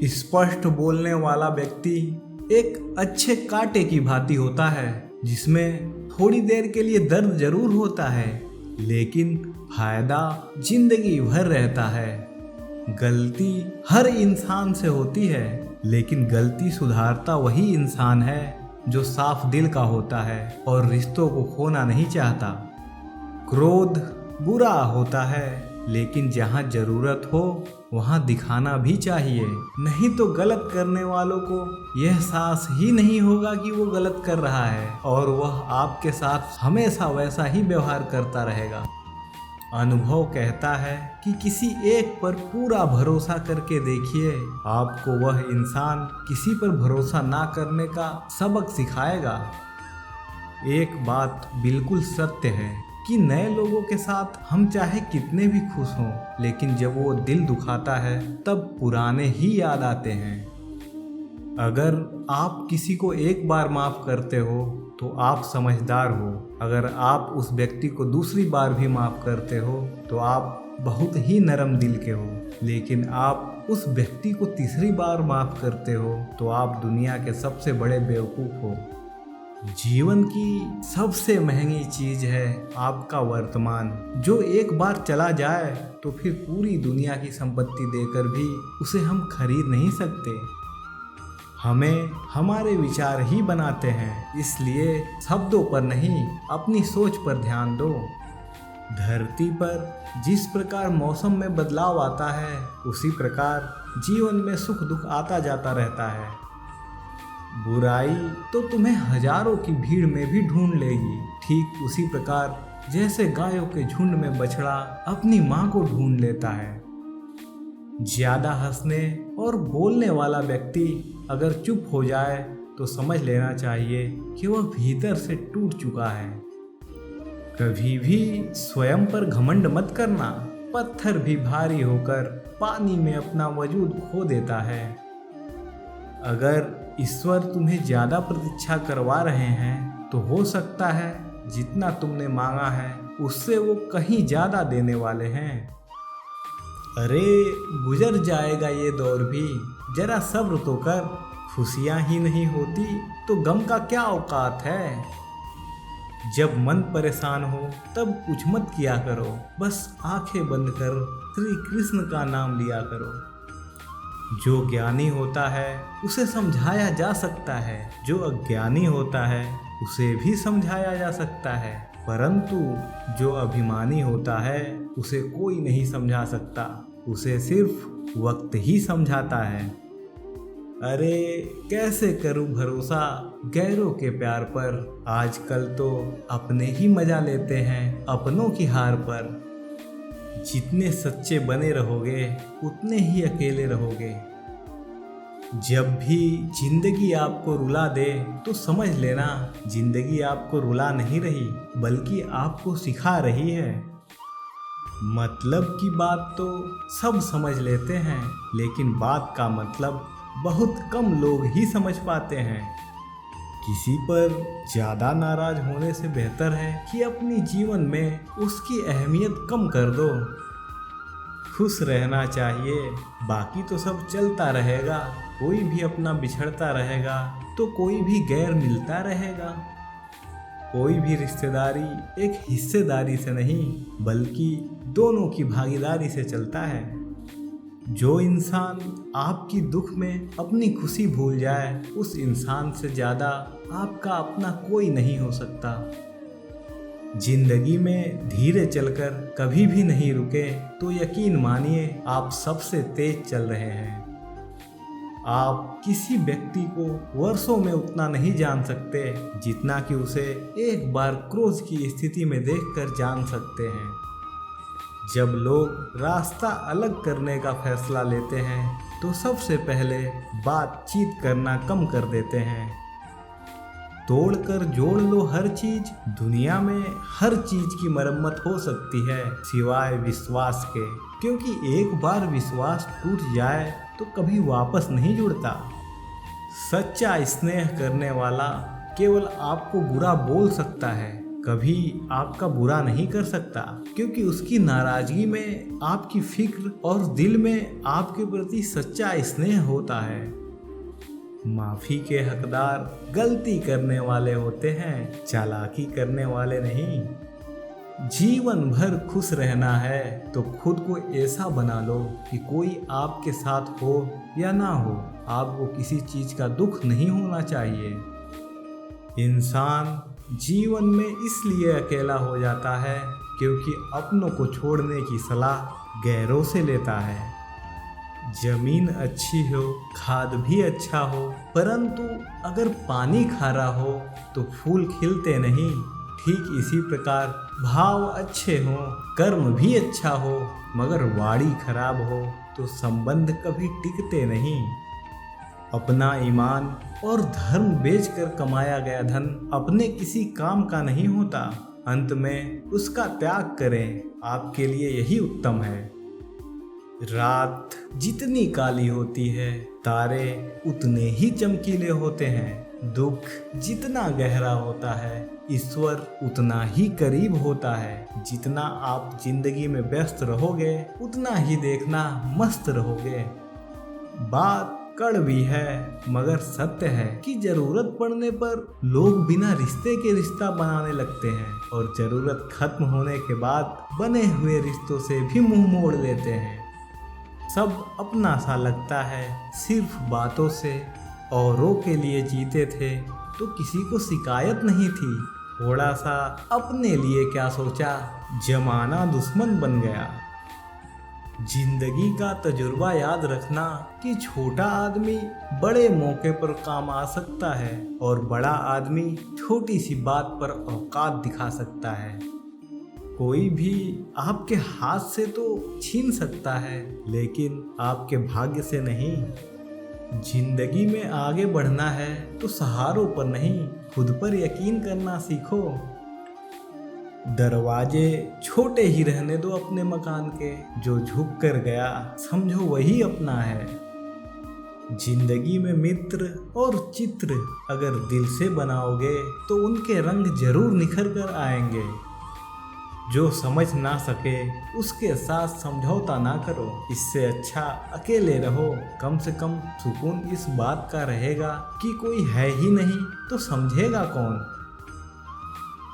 स्पष्ट बोलने वाला व्यक्ति एक अच्छे कांटे की भांति होता है, जिसमें थोड़ी देर के लिए दर्द जरूर होता है, लेकिन फायदा जिंदगी भर रहता है। गलती हर इंसान से होती है, लेकिन गलती सुधारता वही इंसान है जो साफ दिल का होता है और रिश्तों को खोना नहीं चाहता। क्रोध बुरा होता है, लेकिन जहाँ जरूरत हो वहाँ दिखाना भी चाहिए, नहीं तो गलत करने वालों को यह एहसास ही नहीं होगा कि वो गलत कर रहा है और वह आपके साथ हमेशा वैसा ही व्यवहार करता रहेगा। अनुभव कहता है कि किसी एक पर पूरा भरोसा करके देखिए, आपको वह इंसान किसी पर भरोसा ना करने का सबक सिखाएगा। एक बात बिल्कुल सत्य है कि नए लोगों के साथ हम चाहे कितने भी खुश हों, लेकिन जब वो दिल दुखाता है तब पुराने ही याद आते हैं। अगर आप किसी को एक बार माफ करते हो तो आप समझदार हो। अगर आप उस व्यक्ति को दूसरी बार भी माफ करते हो तो आप बहुत ही नरम दिल के हो। लेकिन आप उस व्यक्ति को तीसरी बार माफ करते हो तो आप दुनिया के सबसे बड़े बेवकूफ़ हो। जीवन की सबसे महंगी चीज है आपका वर्तमान, जो एक बार चला जाए तो फिर पूरी दुनिया की संपत्ति देकर भी उसे हम खरीद नहीं सकते। हमें हमारे विचार ही बनाते हैं, इसलिए शब्दों पर नहीं अपनी सोच पर ध्यान दो। धरती पर जिस प्रकार मौसम में बदलाव आता है, उसी प्रकार जीवन में सुख दुख आता जाता रहता है। बुराई तो तुम्हें हजारों की भीड़ में भी ढूंढ लेगी, ठीक उसी प्रकार जैसे गायों के झुंड में बछड़ा अपनी मां को ढूंढ लेता है। ज्यादा हंसने और बोलने वाला व्यक्ति अगर चुप हो जाए तो समझ लेना चाहिए कि वह भीतर से टूट चुका है। कभी भी स्वयं पर घमंड मत करना, पत्थर भी भारी होकर पानी में अपना वजूद खो देता है। अगर ईश्वर तुम्हें ज्यादा प्रतीक्षा करवा रहे हैं तो हो सकता है जितना तुमने मांगा है उससे वो कहीं ज्यादा देने वाले हैं। अरे गुजर जाएगा ये दौर भी, जरा सब्र तो कर। खुशियां ही नहीं होती तो गम का क्या औकात है। जब मन परेशान हो तब कुछ मत किया करो, बस आंखें बंद कर श्री कृष्ण का नाम लिया करो। जो ज्ञानी होता है उसे समझाया जा सकता है, जो अज्ञानी होता है उसे भी समझाया जा सकता है, परंतु जो अभिमानी होता है उसे कोई नहीं समझा सकता, उसे सिर्फ वक्त ही समझाता है। अरे कैसे करूं भरोसा गैरों के प्यार पर, आजकल तो अपने ही मजा लेते हैं अपनों की हार पर। जितने सच्चे बने रहोगे उतने ही अकेले रहोगे। जब भी जिंदगी आपको रुला दे तो समझ लेना जिंदगी आपको रुला नहीं रही बल्कि आपको सिखा रही है। मतलब की बात तो सब समझ लेते हैं, लेकिन बात का मतलब बहुत कम लोग ही समझ पाते हैं। किसी पर ज्यादा नाराज होने से बेहतर है कि अपनी जीवन में उसकी अहमियत कम कर दो। खुश रहना चाहिए, बाकी तो सब चलता रहेगा। कोई भी अपना बिछड़ता रहेगा तो कोई भी गैर मिलता रहेगा। कोई भी रिश्तेदारी एक हिस्सेदारी से नहीं बल्कि दोनों की भागीदारी से चलता है। जो इंसान आपकी दुख में अपनी खुशी भूल जाए, उस इंसान से ज़्यादा आपका अपना कोई नहीं हो सकता। जिंदगी में धीरे चलकर कभी भी नहीं रुके तो यकीन मानिए आप सबसे तेज चल रहे हैं। आप किसी व्यक्ति को वर्षों में उतना नहीं जान सकते जितना कि उसे एक बार क्रोध की स्थिति में देखकर जान सकते हैं। जब लोग रास्ता अलग करने का फैसला लेते हैं तो सबसे पहले बातचीत करना कम कर देते हैं। तोड़कर जोड़ लो हर चीज, दुनिया में हर चीज की मरम्मत हो सकती है सिवाय विश्वास के, क्योंकि एक बार विश्वास टूट जाए तो कभी वापस नहीं जुड़ता। सच्चा स्नेह करने वाला केवल आपको बुरा बोल सकता है, कभी आपका बुरा नहीं कर सकता, क्योंकि उसकी नाराजगी में आपकी फिक्र और दिल में आपके प्रति सच्चा स्नेह होता है। माफी के हकदार गलती करने वाले होते हैं, चालाकी करने वाले नहीं। जीवन भर खुश रहना है तो खुद को ऐसा बना लो कि कोई आपके साथ हो या ना हो, आपको किसी चीज का दुख नहीं होना चाहिए। इंसान जीवन में इसलिए अकेला हो जाता है क्योंकि अपनों को छोड़ने की सलाह गैरों से लेता है। जमीन अच्छी हो, खाद भी अच्छा हो, परंतु अगर पानी खारा हो तो फूल खिलते नहीं। ठीक इसी प्रकार भाव अच्छे हो, कर्म भी अच्छा हो, मगर वाणी खराब हो तो संबंध कभी टिकते नहीं। अपना ईमान और धर्म बेचकर कमाया गया धन अपने किसी काम का नहीं होता। अंत में उसका त्याग करें, आपके लिए यही उत्तम है। रात जितनी काली होती है, तारे उतने ही चमकीले होते हैं। दुख जितना गहरा होता है, ईश्वर उतना ही करीब होता है। जितना आप जिंदगी में व्यस्त रहोगे, उतना ही देखना मस्त रहोगे। बात कड़वी है मगर सत्य है कि जरूरत पड़ने पर लोग बिना रिश्ते के रिश्ता बनाने लगते हैं और जरूरत खत्म होने के बाद बने हुए रिश्तों से भी मुंह मोड़ लेते हैं। सब अपना सा लगता है सिर्फ बातों से। औरों के लिए जीते थे तो किसी को शिकायत नहीं थी। थोड़ा सा अपने लिए क्या सोचा, जमाना दुश्मन बन गया। जिंदगी का तजुर्बा याद रखना कि छोटा आदमी बड़े मौके पर काम आ सकता है और बड़ा आदमी छोटी सी बात पर औकात दिखा सकता है। कोई भी आपके हाथ से तो छीन सकता है, लेकिन आपके भाग्य से नहीं। जिंदगी में आगे बढ़ना है तो सहारों पर नहीं, खुद पर यकीन करना सीखो। दरवाजे छोटे ही रहने दो अपने मकान के, जो झुक कर गया समझो वही अपना है। जिंदगी में मित्र और चित्र अगर दिल से बनाओगे तो उनके रंग जरूर निखर कर आएंगे। जो समझ ना सके उसके साथ समझौता ना करो, इससे अच्छा अकेले रहो। कम से कम सुकून इस बात का रहेगा कि कोई है ही नहीं तो समझेगा कौन।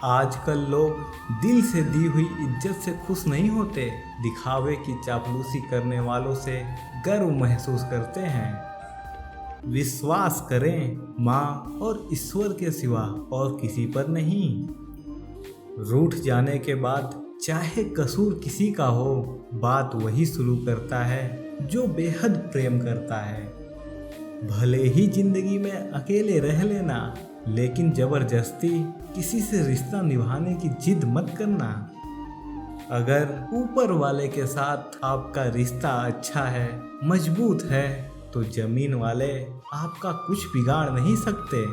आजकल लोग दिल से दी हुई इज्जत से खुश नहीं होते, दिखावे की चापलूसी करने वालों से गर्व महसूस करते हैं। विश्वास करें माँ और ईश्वर के सिवा और किसी पर नहीं। रूठ जाने के बाद चाहे कसूर किसी का हो, बात वही शुरू करता है जो बेहद प्रेम करता है। भले ही जिंदगी में अकेले रह लेना, लेकिन जबरदस्ती किसी से रिश्ता निभाने की जिद मत करना। अगर ऊपर वाले के साथ आपका रिश्ता अच्छा है, मजबूत है, तो जमीन वाले आपका कुछ बिगाड़ नहीं सकते।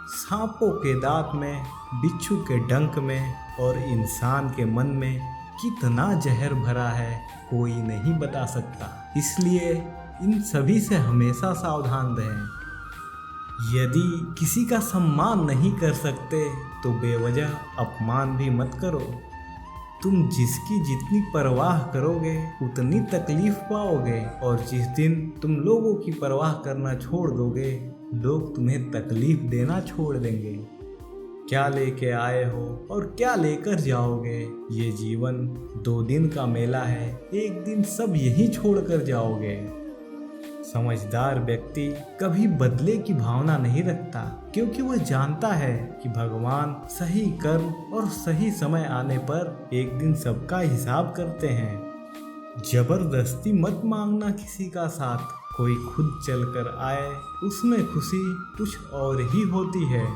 सांपों के दांत में, बिच्छू के डंक में और इंसान के मन में कितना जहर भरा है कोई नहीं बता सकता। इसलिए इन सभी से हमेशा सावधान रहें। यदि किसी का सम्मान नहीं कर सकते तो बेवजह अपमान भी मत करो। तुम जिसकी जितनी परवाह करोगे उतनी तकलीफ पाओगे, और जिस दिन तुम लोगों की परवाह करना छोड़ दोगे, लोग तुम्हें तकलीफ देना छोड़ देंगे। क्या लेके आए हो और क्या लेकर जाओगे? ये जीवन 2 दिन का मेला है, एक दिन सब यही छोड़कर जाओगे। समझदार व्यक्ति कभी बदले की भावना नहीं रखता, क्योंकि वह जानता है कि भगवान सही कर्म और सही समय आने पर एक दिन सबका हिसाब करते हैं। जबरदस्ती मत मांगना किसी का साथ, कोई खुद चलकर आए उसमें खुशी कुछ और ही होती है।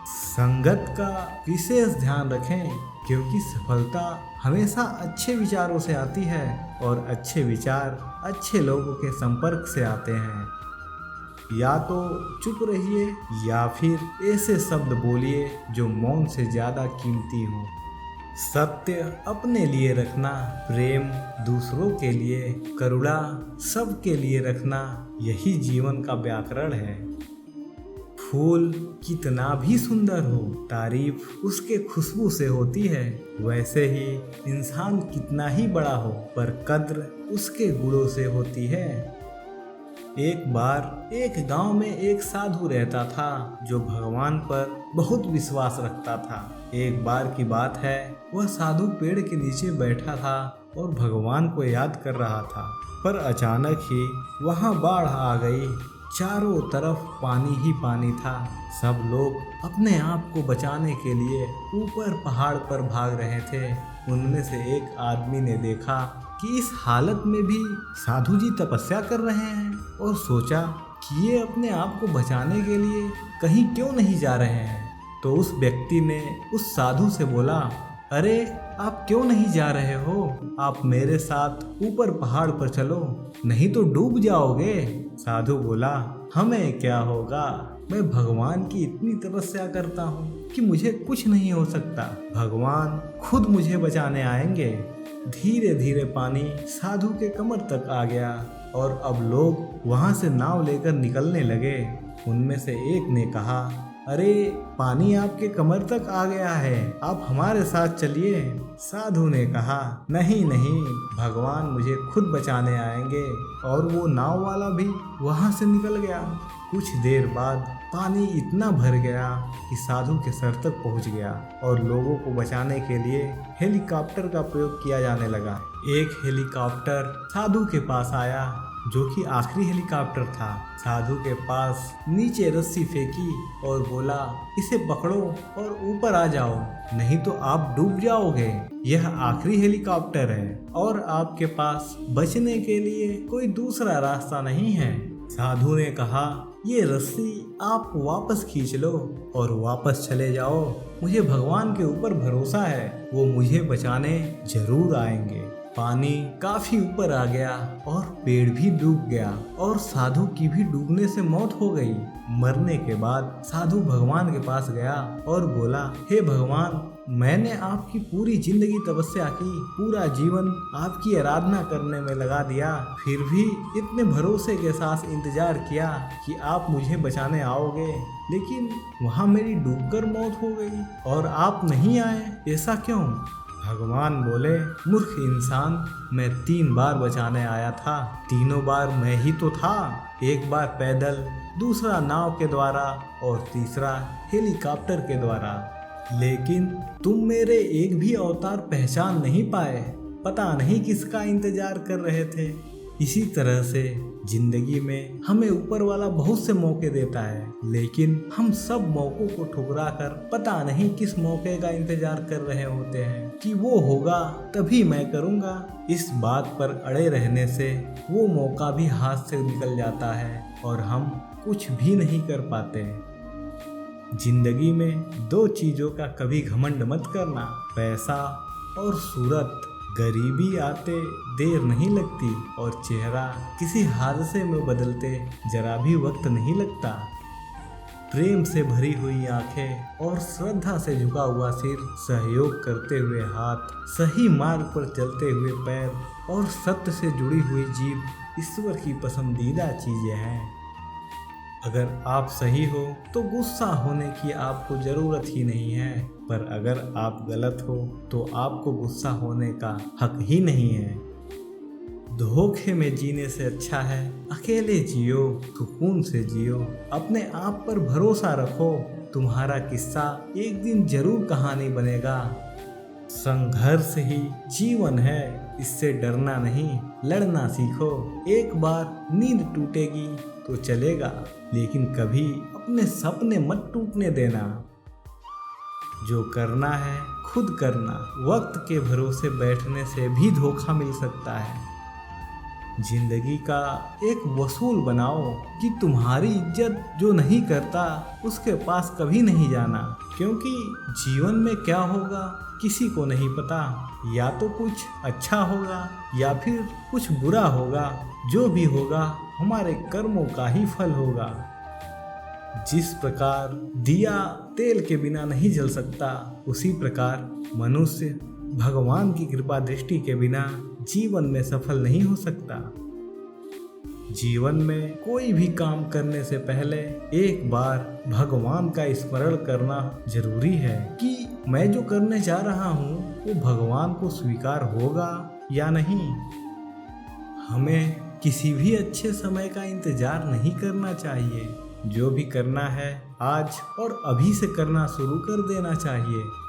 संगत का विशेष ध्यान रखें, क्योंकि सफलता हमेशा अच्छे विचारों से आती है और अच्छे विचार अच्छे लोगों के संपर्क से आते हैं। या तो चुप रहिए या फिर ऐसे शब्द बोलिए जो मौन से ज़्यादा कीमती हो। सत्य अपने लिए रखना, प्रेम दूसरों के लिए, करुणा सबके लिए रखना, यही जीवन का व्याकरण है। फूल कितना भी सुंदर हो, तारीफ उसके खुशबू से होती है। वैसे ही इंसान कितना ही बड़ा हो, पर कद्र उसके गुणों से होती है। एक बार एक गांव में एक साधु रहता था जो भगवान पर बहुत विश्वास रखता था। एक बार की बात है, वह साधु पेड़ के नीचे बैठा था और भगवान को याद कर रहा था, पर अचानक ही वहां बाढ़ आ गई। चारों तरफ पानी ही पानी था। सब लोग अपने आप को बचाने के लिए ऊपर पहाड़ पर भाग रहे थे। उनमें से एक आदमी ने देखा कि इस हालत में भी साधु जी तपस्या कर रहे हैं और सोचा कि ये अपने आप को बचाने के लिए कहीं क्यों नहीं जा रहे हैं। तो उस व्यक्ति ने उस साधु से बोला, अरे आप क्यों नहीं जा रहे हो? आप मेरे साथ ऊपर पहाड़ पर चलो, नहीं तो डूब जाओगे। साधु बोला, हमें क्या होगा, मैं भगवान की इतनी तपस्या करता हूँ कि मुझे कुछ नहीं हो सकता, भगवान खुद मुझे बचाने आएंगे। धीरे धीरे पानी साधु के कमर तक आ गया और अब लोग वहां से नाव लेकर निकलने लगे। उनमें से एक ने कहा, अरे पानी आपके कमर तक आ गया है, आप हमारे साथ चलिए। साधु ने कहा, नहीं नहीं, भगवान मुझे खुद बचाने आएंगे। और वो नाव वाला भी वहां से निकल गया। कुछ देर बाद पानी इतना भर गया कि साधु के सर तक पहुंच गया और लोगों को बचाने के लिए हेलीकॉप्टर का प्रयोग किया जाने लगा। एक हेलीकॉप्टर साधु के पास आया, जो कि आखिरी हेलीकॉप्टर था। साधु के पास नीचे रस्सी फेंकी और बोला, इसे पकड़ो और ऊपर आ जाओ, नहीं तो आप डूब जाओगे। यह आखिरी हेलीकॉप्टर है और आपके पास बचने के लिए कोई दूसरा रास्ता नहीं है। साधु ने कहा, ये रस्सी आप वापस खींच लो और वापस चले जाओ। मुझे भगवान के ऊपर भरोसा है, वो मुझे बचाने जरूर आएंगे। पानी काफी ऊपर आ गया और पेड़ भी डूब गया और साधु की भी डूबने से मौत हो गई। मरने के बाद साधु भगवान के पास गया और बोला, हे भगवान, मैंने आपकी पूरी जिंदगी तपस्या की, पूरा जीवन आपकी आराधना करने में लगा दिया, फिर भी इतने भरोसे के साथ इंतजार किया कि आप मुझे बचाने आओगे, लेकिन वहाँ मेरी डूबकर मौत हो गई और आप नहीं आए, ऐसा क्यों? भगवान बोले, मूर्ख इंसान, मैं 3 बार बचाने आया था, तीनों बार मैं ही तो था। एक बार पैदल, दूसरा नाव के द्वारा और तीसरा हेलीकॉप्टर के द्वारा, लेकिन तुम मेरे एक भी अवतार पहचान नहीं पाए, पता नहीं किसका इंतजार कर रहे थे। इसी तरह से जिंदगी में हमें ऊपर वाला बहुत से मौके देता है, लेकिन हम सब मौकों को ठुकरा कर पता नहीं किस मौके का इंतजार कर रहे होते हैं कि वो होगा तभी मैं करूँगा। इस बात पर अड़े रहने से वो मौका भी हाथ से निकल जाता है और हम कुछ भी नहीं कर पाते। जिंदगी में 2 चीज़ों का कभी घमंड मत करना, पैसा और सूरत। गरीबी आते देर नहीं लगती और चेहरा किसी हादसे में बदलते जरा भी वक्त नहीं लगता। प्रेम से भरी हुई आंखें और श्रद्धा से झुका हुआ सिर, सहयोग करते हुए हाथ, सही मार्ग पर चलते हुए पैर और सत्य से जुड़ी हुई जीभ ईश्वर की पसंदीदा चीजें हैं। अगर आप सही हो तो गुस्सा होने की आपको ज़रूरत ही नहीं है, पर अगर आप गलत हो तो आपको गुस्सा होने का हक ही नहीं है। धोखे में जीने से अच्छा है अकेले जियो, सुकून से जियो, अपने आप पर भरोसा रखो, तुम्हारा किस्सा एक दिन जरूर कहानी बनेगा। संघर्ष ही जीवन है, इससे डरना नहीं, लड़ना सीखो। एक बार नींद टूटेगी तो चलेगा, लेकिन कभी अपने सपने मत टूटने देना। जो करना है खुद करना, वक्त के भरोसे बैठने से भी धोखा मिल सकता है। जिंदगी का एक वसूल बनाओ कि तुम्हारी इज्जत जो नहीं करता उसके पास कभी नहीं जाना, क्योंकि जीवन में क्या होगा किसी को नहीं पता। या तो कुछ अच्छा होगा या फिर कुछ बुरा होगा, जो भी होगा हमारे कर्मों का ही फल होगा। जिस प्रकार दिया तेल के बिना नहीं जल सकता, उसी प्रकार मनुष्य भगवान की कृपा दृष्टि के बिना जीवन में सफल नहीं हो सकता। जीवन में कोई भी काम करने से पहले एक बार भगवान का स्मरण करना जरूरी है कि मैं जो करने जा रहा हूँ वो भगवान को स्वीकार होगा या नहीं। हमें किसी भी अच्छे समय का इंतजार नहीं करना चाहिए। जो भी करना है आज और अभी से करना शुरू कर देना चाहिए।